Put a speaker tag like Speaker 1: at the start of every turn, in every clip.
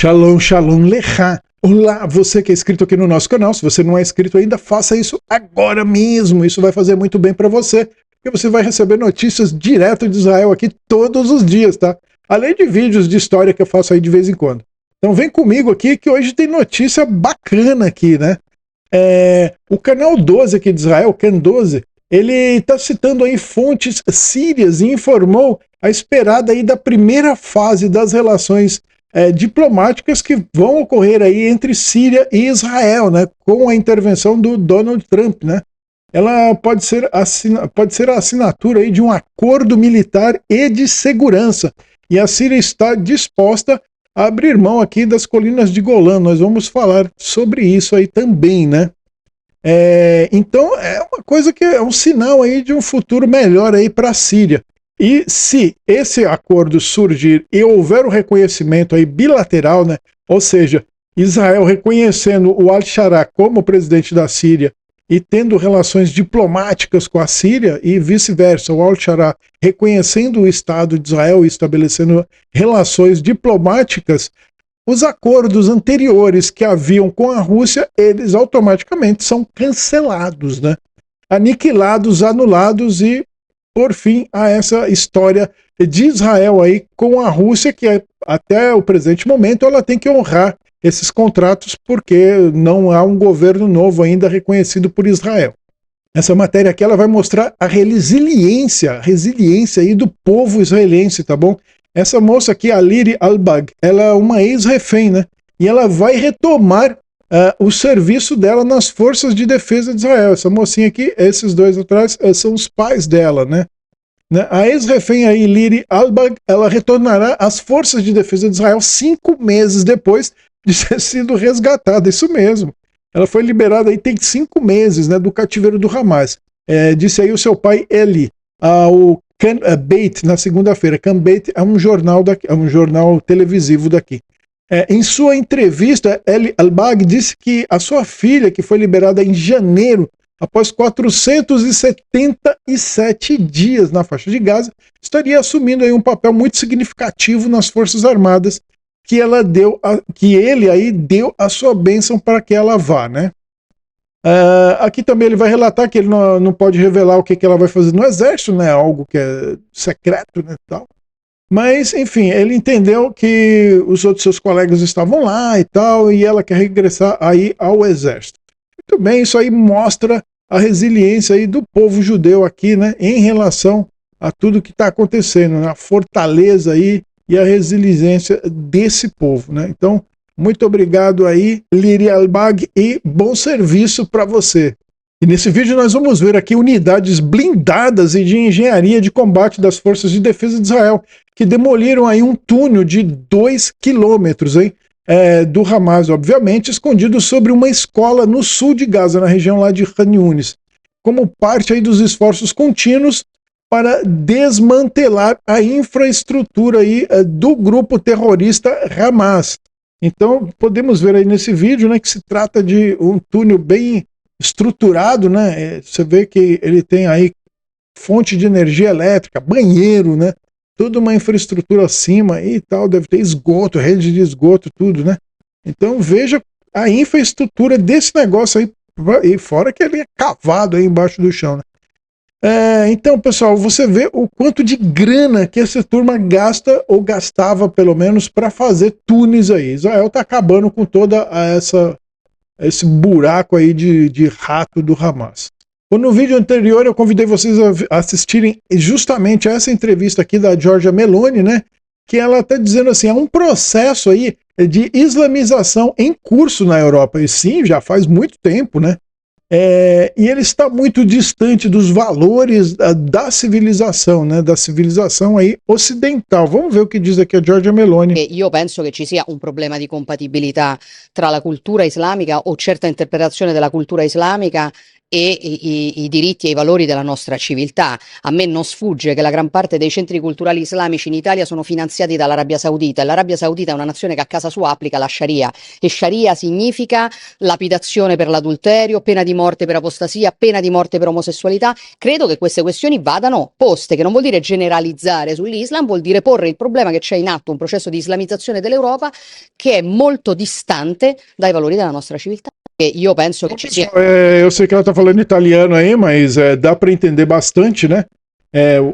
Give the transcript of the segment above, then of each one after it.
Speaker 1: Shalom, shalom, lechá. Olá, você que é inscrito aqui no nosso canal. Se você não é inscrito ainda, faça isso agora mesmo. Isso vai fazer muito bem para você, porque você vai receber notícias direto de Israel aqui todos os dias, tá? Além de vídeos de história que eu faço aí de vez em quando. Então vem comigo aqui que hoje tem notícia bacana aqui, né? O canal 12 aqui de Israel, Can 12, ele está citando aí fontes sírias e informou a esperada aí da primeira fase das relações diplomáticas que vão ocorrer aí entre Síria e Israel, né, com a intervenção do Donald Trump, né? Ela pode ser a assinatura aí de um acordo militar e de segurança. E a Síria está disposta a abrir mão aqui das colinas de Golã. Nós vamos falar sobre isso aí também, né? Então é uma coisa que é um sinal aí de um futuro melhor aí para a Síria. E se esse acordo surgir e houver o reconhecimento aí bilateral, né, ou seja, Israel reconhecendo o Al-Sharaa como presidente da Síria e tendo relações diplomáticas com a Síria e vice-versa, o Al-Sharaa reconhecendo o Estado de Israel e estabelecendo relações diplomáticas, os acordos anteriores que haviam com a Rússia, eles automaticamente são cancelados, né, aniquilados, anulados e por fim a essa história de Israel aí com a Rússia, que até o presente momento ela tem que honrar esses contratos porque não há um governo novo ainda reconhecido por Israel. Essa matéria aqui ela vai mostrar a resiliência aí do povo israelense, tá bom? Essa moça aqui, a Liri Albag, ela é uma ex-refém, né? E ela vai retomar o serviço dela nas forças de defesa de Israel. Essa mocinha aqui, esses dois atrás, são os pais dela, né? A ex-refém aí, Liri Albag, ela retornará às forças de defesa de Israel 5 meses depois de ter sido resgatada, isso mesmo. Ela foi liberada aí tem 5 meses, né, do cativeiro do Hamas. Disse aí o seu pai Eli, o Kan Beit, na segunda-feira. Kan Beit é um jornal daqui, é um jornal televisivo daqui. Em sua entrevista, Eli Albag disse que a sua filha, que foi liberada em janeiro, após 477 dias na faixa de Gaza, estaria assumindo aí um papel muito significativo nas Forças Armadas, que ele aí deu a sua bênção para que ela vá, né? Aqui também ele vai relatar que ele não pode revelar o que ela vai fazer no exército, né? Algo que é secreto, né, tal. Mas, enfim, ele entendeu que os outros seus colegas estavam lá e tal, e ela quer regressar aí ao exército. Muito bem, isso aí mostra a resiliência aí do povo judeu aqui, né, em relação a tudo que está acontecendo, né, a fortaleza aí e a resiliência desse povo, né. Então, muito obrigado aí, Liri Albag, e bom serviço para você. E nesse vídeo nós vamos ver aqui unidades blindadas e de engenharia de combate das forças de defesa de Israel, que demoliram aí um túnel de 2 quilômetros, hein, do Hamas, obviamente, escondido sobre uma escola no sul de Gaza, na região lá de Khan Yunis, como parte aí dos esforços contínuos para desmantelar a infraestrutura aí do grupo terrorista Hamas. Então, podemos ver aí nesse vídeo, né, que se trata de um túnel bem estruturado, né? Você vê que ele tem aí fonte de energia elétrica, banheiro, né? Toda uma infraestrutura acima e tal, deve ter esgoto, rede de esgoto, tudo, né? Então veja a infraestrutura desse negócio aí, e fora que ele é cavado aí embaixo do chão, né? Então, pessoal, você vê o quanto de grana que essa turma gasta, ou gastava pelo menos, para fazer túneis aí. Israel tá acabando com toda esse buraco aí de rato do Hamas. No vídeo anterior eu convidei vocês a assistirem justamente essa entrevista aqui da Giorgia Meloni, né, que ela está dizendo assim, é um processo aí de islamização em curso na Europa, e sim, já faz muito tempo, né, e ele está muito distante dos valores da civilização, né, da civilização aí ocidental. Vamos ver o que diz aqui a Giorgia Meloni.
Speaker 2: Io penso che ci sia un problema di compatibilità tra la cultura islamica o certa interpretazione della cultura islamica e i diritti e i valori della nostra civiltà. A me non sfugge che la gran parte dei centri culturali islamici in Italia sono finanziati dall'Arabia Saudita, e l'Arabia Saudita è una nazione che a casa sua applica la Sharia, e Sharia significa lapidazione per l'adulterio, pena di morte per apostasia, pena di morte per omosessualità. Credo che queste questioni vadano poste, che non vuol dire generalizzare sull'Islam, vuol dire porre il problema che c'è in atto un processo di islamizzazione dell'Europa che è molto distante dai valori della nostra civiltà. E io penso che ci sia.
Speaker 1: Eu sei que ela tá falando italiano aí, mas dá para entender bastante, né?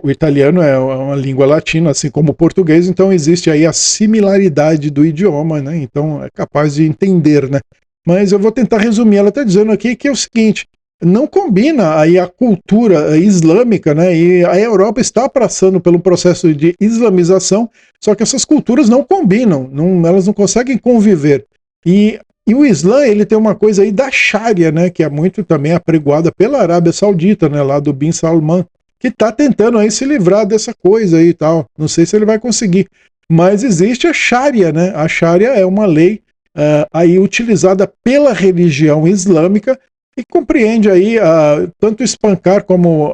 Speaker 1: O italiano é uma língua latina, assim como o português, então existe aí a similaridade do idioma, né? Então é capaz de entender, né? Mas eu vou tentar resumir. Ela está dizendo aqui que é o seguinte: não combina aí a cultura islâmica, né? E a Europa está passando pelo processo de islamização, só que essas culturas não combinam, elas não conseguem conviver. E o Islã, ele tem uma coisa aí da Sharia, né, que é muito também apregoada pela Arábia Saudita, né, lá do Bin Salman, que tá tentando aí se livrar dessa coisa aí e tal. Não sei se ele vai conseguir. Mas existe a Sharia, né? A Sharia é uma lei aí utilizada pela religião islâmica e compreende aí tanto espancar como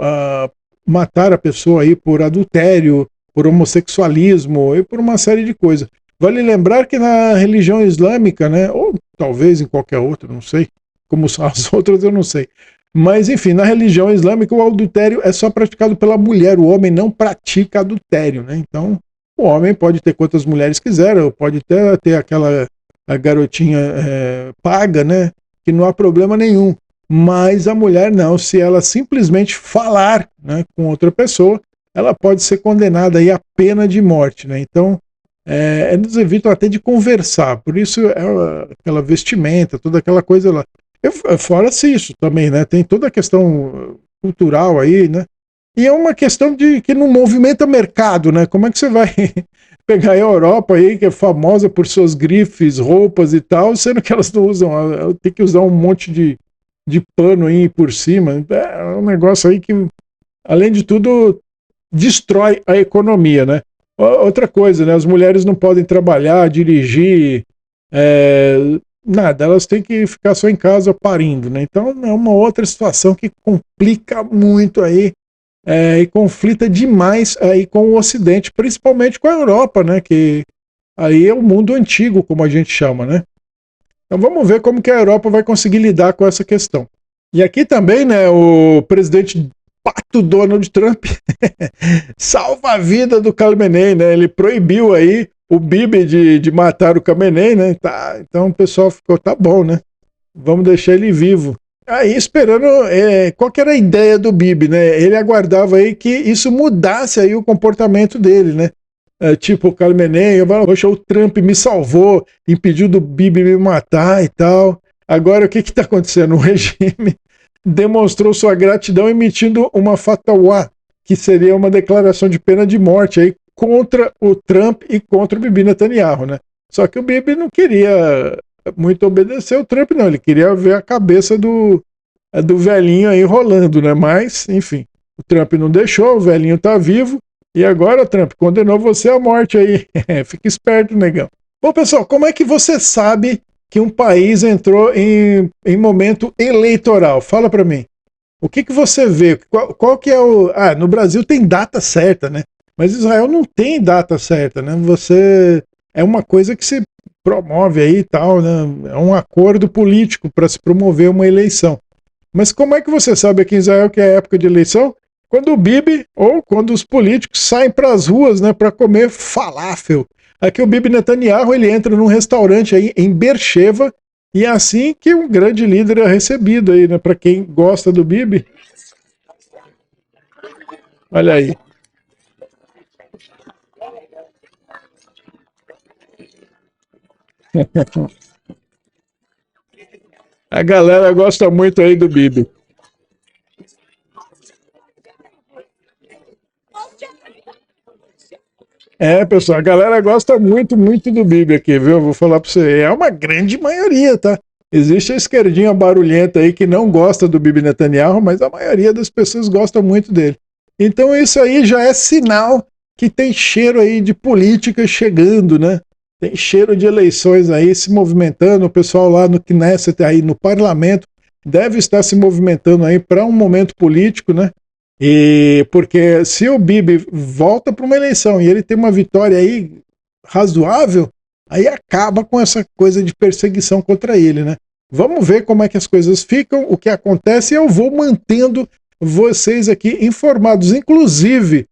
Speaker 1: matar a pessoa aí por adultério, por homossexualismo e por uma série de coisas. Vale lembrar que na religião islâmica, né, ou talvez em qualquer outra, não sei, como são as outras eu não sei, mas enfim, na religião islâmica o adultério é só praticado pela mulher, o homem não pratica adultério, né? Então o homem pode ter quantas mulheres quiser, ou pode ter aquela a garotinha paga, né, que não há problema nenhum, mas a mulher não, se ela simplesmente falar, né, com outra pessoa, ela pode ser condenada aí à pena de morte, né? Então eles evitam até de conversar, por isso aquela vestimenta, toda aquela coisa lá. Fora-se isso também, né? Tem toda a questão cultural aí, né? E é uma questão de que não movimenta mercado, né? Como é que você vai pegar a Europa aí, que é famosa por suas grifes, roupas e tal, sendo que elas não usam, tem que usar um monte de pano aí por cima. É um negócio aí que, além de tudo, destrói a economia, né? Outra coisa, né? As mulheres não podem trabalhar, dirigir, nada, elas têm que ficar só em casa parindo, né? Então é uma outra situação que complica muito aí e conflita demais aí com o Ocidente, principalmente com a Europa, né? Que aí é o mundo antigo, como a gente chama, né? Então vamos ver como que a Europa vai conseguir lidar com essa questão. E aqui também, né? O presidente pato Donald Trump salva a vida do Khamenei, né? Ele proibiu aí o Bibi de matar o Khamenei, né? Tá, então o pessoal ficou, tá bom, né? Vamos deixar ele vivo. Aí esperando, qual que era a ideia do Bibi, né? Ele aguardava aí que isso mudasse aí o comportamento dele, né? Tipo, o Khamenei, poxa, o Trump me salvou, impediu do Bibi me matar e tal. Agora o que tá acontecendo? O regime demonstrou sua gratidão emitindo uma fatwa, que seria uma declaração de pena de morte aí contra o Trump e contra o Bibi Netanyahu, né? Só que o Bibi não queria muito obedecer o Trump, não. Ele queria ver a cabeça do velhinho aí rolando, né? Mas, enfim, o Trump não deixou, o velhinho tá vivo, e agora, Trump, condenou você à morte aí. Fica esperto, negão. Bom, pessoal, como é que você sabe que um país entrou em momento eleitoral? Fala pra mim. O que você vê? Qual que é o... no Brasil tem data certa, né? Mas Israel não tem data certa, né? É uma coisa que se promove aí e tal, né? É um acordo político para se promover uma eleição. Mas como é que você sabe aqui em Israel que é época de eleição? Quando o Bibi ou quando os políticos saem para as ruas, né, para comer falafel. Aqui o Bibi Netanyahu, ele entra num restaurante aí em Beersheba, e é assim que um grande líder é recebido aí, né? Para quem gosta do Bibi. Olha aí. A galera gosta muito aí do Bibi. Pessoal, a galera gosta muito, muito do Bibi aqui, viu? Vou falar pra você, é uma grande maioria, tá? Existe a esquerdinha barulhenta aí que não gosta do Bibi Netanyahu, mas a maioria das pessoas gosta muito dele. Então isso aí já é sinal que tem cheiro aí de política chegando, né? Tem cheiro de eleições aí se movimentando, o pessoal lá no Knesset, aí no parlamento, deve estar se movimentando aí para um momento político, né? E porque se o Bibi volta para uma eleição e ele tem uma vitória aí razoável, aí acaba com essa coisa de perseguição contra ele, né? Vamos ver como é que as coisas ficam, o que acontece, e eu vou mantendo vocês aqui informados. Inclusive,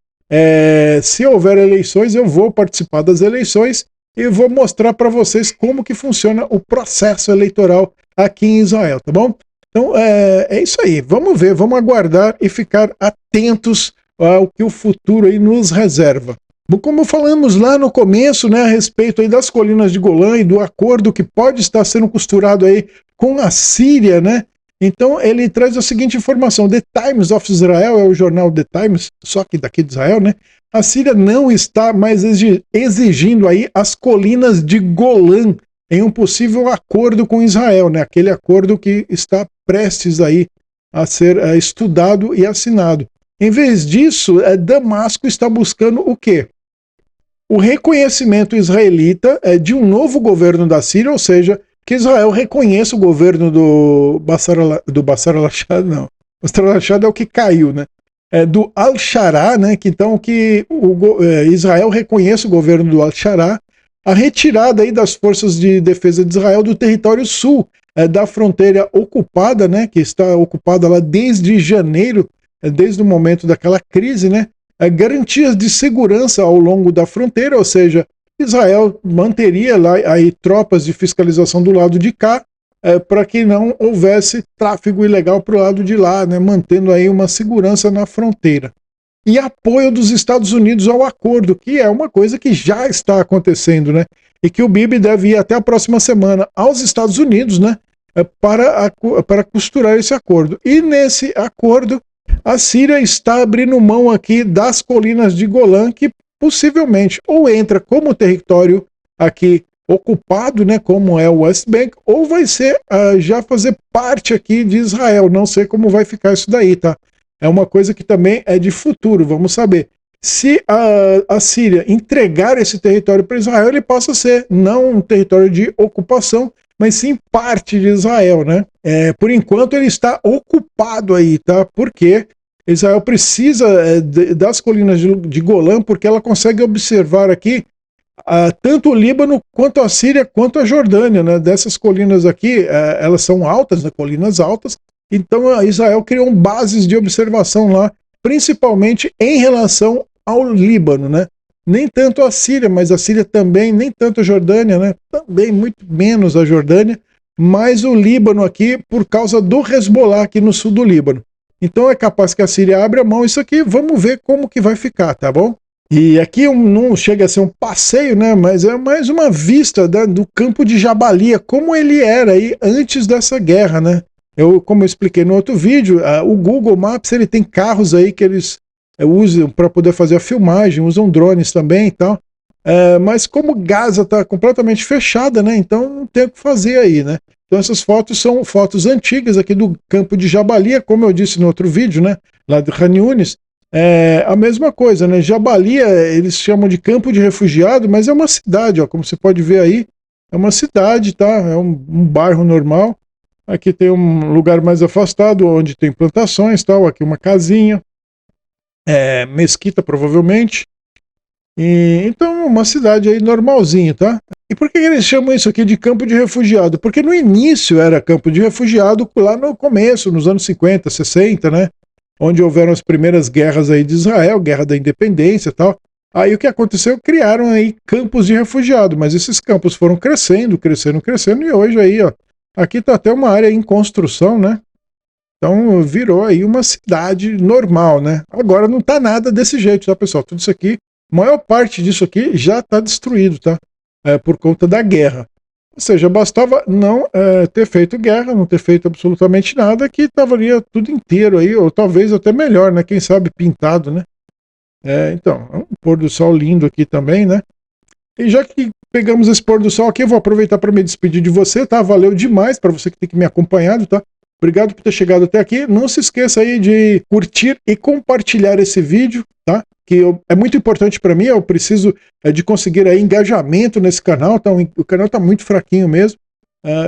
Speaker 1: se houver eleições, eu vou participar das eleições e vou mostrar para vocês como que funciona o processo eleitoral aqui em Israel, tá bom? Então, é isso aí. Vamos ver, vamos aguardar e ficar atentos ao que o futuro aí nos reserva. Como falamos lá no começo, né, a respeito aí das colinas de Golã e do acordo que pode estar sendo costurado aí com a Síria, né? Então ele traz a seguinte informação: The Times of Israel, é o jornal The Times, só que daqui de Israel, né? A Síria não está mais exigindo aí as colinas de Golã em um possível acordo com Israel, né? Aquele acordo que está prestes aí a ser estudado e assinado. Em vez disso, Damasco está buscando o quê? O reconhecimento israelita de um novo governo da Síria, ou seja, que Israel reconheça o governo do Bashar al-Assad, não. Bashar al-Assad é o que caiu, né? Do al-Shara, né? Então que Israel reconheça o governo do al-Shara, a retirada aí das forças de defesa de Israel do território sul da fronteira ocupada, né? Que está ocupada lá desde janeiro, desde o momento daquela crise, né? Garantias de segurança ao longo da fronteira, ou seja, Israel manteria lá aí tropas de fiscalização do lado de cá, para que não houvesse tráfego ilegal para o lado de lá, né, mantendo aí uma segurança na fronteira. E apoio dos Estados Unidos ao acordo, que é uma coisa que já está acontecendo, né, e que o Bibi deve ir até a próxima semana aos Estados Unidos, né, para costurar esse acordo. E nesse acordo, a Síria está abrindo mão aqui das colinas de Golã, que possivelmente ou entra como território aqui ocupado, né, como é o West Bank, ou vai ser já fazer parte aqui de Israel. Não sei como vai ficar isso daí, tá? É uma coisa que também é de futuro, vamos saber. Se a Síria entregar esse território para Israel, ele passa a ser não um território de ocupação, mas sim parte de Israel, né? Por enquanto ele está ocupado aí, tá? Porque Israel precisa das colinas de Golã, porque ela consegue observar aqui tanto o Líbano, quanto a Síria, quanto a Jordânia, né? Dessas colinas aqui, elas são altas, né? Colinas altas, então Israel criou bases de observação lá, principalmente em relação ao Líbano, né? Nem tanto a Síria, mas a Síria também, nem tanto a Jordânia, né? Também muito menos a Jordânia, mas o Líbano aqui por causa do Hezbollah aqui no sul do Líbano. Então é capaz que a Síria abra mão isso aqui, vamos ver como que vai ficar, tá bom? E aqui não chega a ser um passeio, né? Mas é mais uma vista do campo de Jabalia, como ele era aí antes dessa guerra, né? Como eu expliquei no outro vídeo, o Google Maps ele tem carros aí que eles usam para poder fazer a filmagem, usam drones também e tal. Mas como Gaza está completamente fechada, né? Então não tem o que fazer aí, né? Então essas fotos são fotos antigas aqui do campo de Jabalia, como eu disse no outro vídeo, né? Lá de Khan Yunis. A mesma coisa, né? Jabalia eles chamam de campo de refugiado, mas é uma cidade, ó, como você pode ver aí, é uma cidade, tá? É um bairro normal. Aqui tem um lugar mais afastado, onde tem plantações, tal. Aqui uma casinha, mesquita provavelmente. Então uma cidade aí normalzinha, tá? E por que eles chamam isso aqui de campo de refugiado? Porque no início era campo de refugiado lá no começo, nos anos 50, 60, né? Onde houveram as primeiras guerras aí de Israel, guerra da independência e tal. Aí o que aconteceu? Criaram aí campos de refugiado, mas esses campos foram crescendo, e hoje aí, ó, aqui tá até uma área em construção, né? Então virou aí uma cidade normal, né? Agora não tá nada desse jeito, tá, pessoal? Tudo isso aqui, a maior parte disso aqui já tá destruído, tá? Por conta da guerra. Ou seja, bastava não ter feito guerra, não ter feito absolutamente nada, que estaria tudo inteiro aí, ou talvez até melhor, né? Quem sabe pintado, né? Então, é um pôr do sol lindo aqui também, né? E já que pegamos esse pôr do sol aqui, eu vou aproveitar para me despedir de você, tá? Valeu demais para você que tem que me acompanhado, tá? Obrigado por ter chegado até aqui. Não se esqueça aí de curtir e compartilhar esse vídeo, tá? Que é muito importante para mim, eu preciso de conseguir aí engajamento nesse canal, tá? O canal tá muito fraquinho mesmo.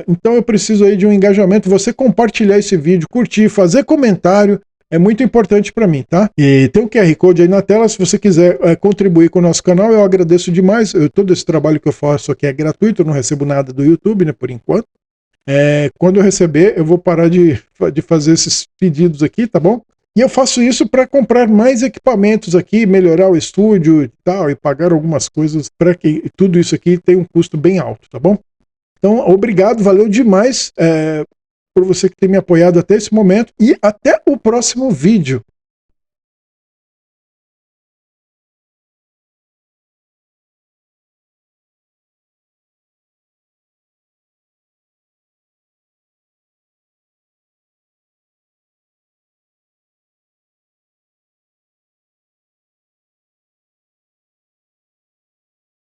Speaker 1: Então eu preciso aí de um engajamento, você compartilhar esse vídeo, curtir, fazer comentário, é muito importante para mim, tá? E tem o QR Code aí na tela, se você quiser contribuir com o nosso canal, eu agradeço demais. Todo esse trabalho que eu faço aqui é gratuito, eu não recebo nada do YouTube, né, por enquanto. Quando eu receber, eu vou parar de fazer esses pedidos aqui, tá bom? E eu faço isso para comprar mais equipamentos aqui, melhorar o estúdio e tal, e pagar algumas coisas para que tudo isso aqui tenha um custo bem alto, tá bom? Então, obrigado, valeu demais por você que tem me apoiado até esse momento e até o próximo vídeo.